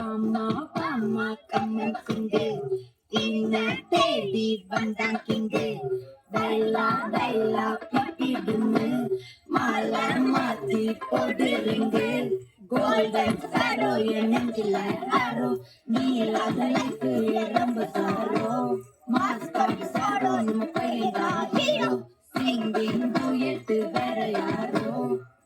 அம்மா அம்மா கம்மன் சிங்கு இன்ன தேடி வந்தான் கிங்கு தைலா தைலா பிட்டிடுன்னு மாலை மாத்தி போடுறீங்க கோல்டன் சாரோ என் நெஞ்சில ஆரோ நீ இல்லாத லைஃப் ரொம்ப சாரோ மாஸ்டர் சாரோ நம்ம பையன்டா ஹீரோ சிங்கிங் டூயட் வேற யாரோ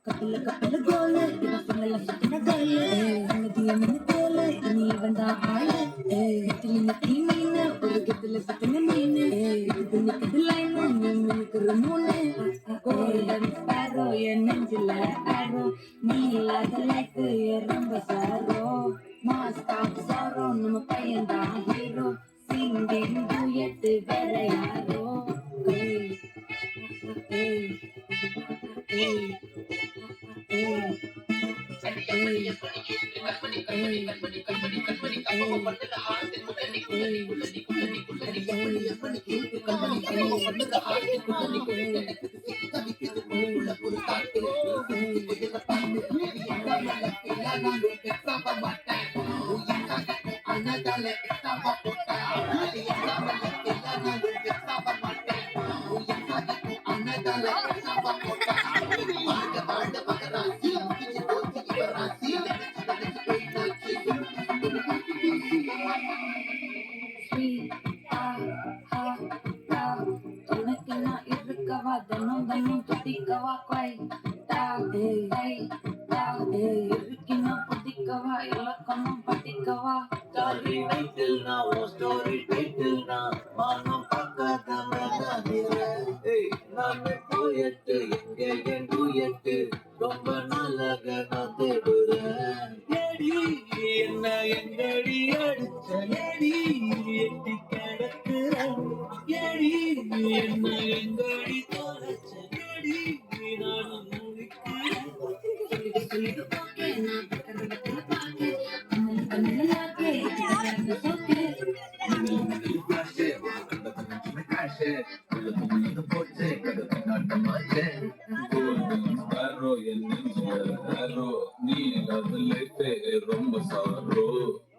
கப்பல கப்பல கோல இவ பின்னல சுத்தின கல்லு சங்கதிய மின்னு போல இனி வந்தா ஆளு நெத்திலி நெத்தி மீன் ஒரு கெத்துல சுத்தின மீன் இது நிக்குது லைன் மின்னுக்குற மூணு கோல்டன் ஸ்பாரோ என் நெஞ்சில ஆரோ நீ இல்லாத லைஃப் ரொம்ப சாரோ மாஸ்டாப் சாரோ நம்ம பையன்டா ஹீரோ சிங்கிங் டூயட் வேற யாரோ உனக்கு நான் இருக்கவா தினம் தினம் துடிக்கவா இருக்கினும் புதிக்கவா இலக்கணம் படிக்கவா ஸ்டாரி டைட்டில் நான் உன் ஸ்டோரி டைட்டில் நான் மானம் பார்க்காதவன் நானே போயட்டு எங்க என் டூயட்டு ரொம்ப நாளாக நான் தேடுறேன் ஏடி என்ன எங்கடி அடிச்ச ஏடி எட்டி கிடக்குறேன் ஏடி என்ன எங்கடி தொலைச்ச ஏடி நானும் முடிக்கிறேன் சொல்லிட்டு போக்கே நான் கரகத்துல பாக்கே கண்ணிலாக்கே இது சோக்கே ரொம்ப சாரோ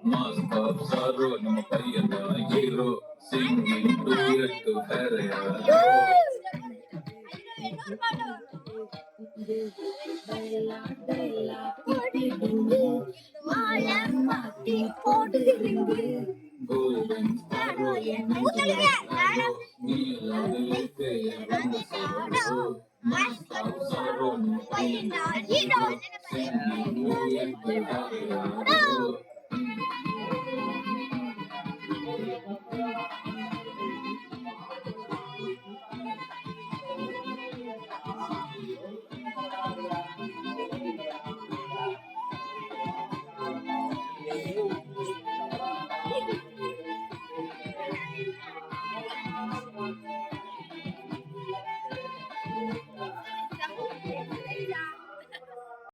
மாஸ்டர் சாரோ நம்ம பையன் ஹீரோ சிங்கிங் டூயட் வேற யாரோ தைலா தைலா பிட்டிடுன்னு மாலை மாத்தி போடுறீங்க கோல்டன் ஸ்பாரோ என் நெஞ்சில ஆரோ நீ இல்லாத லைஃப் ரொம்ப சாரோ மாஸ்டர் சாரோ நம்ம பையன் ஹீரோ சிங்கிங் டூயட் வேற யாரோ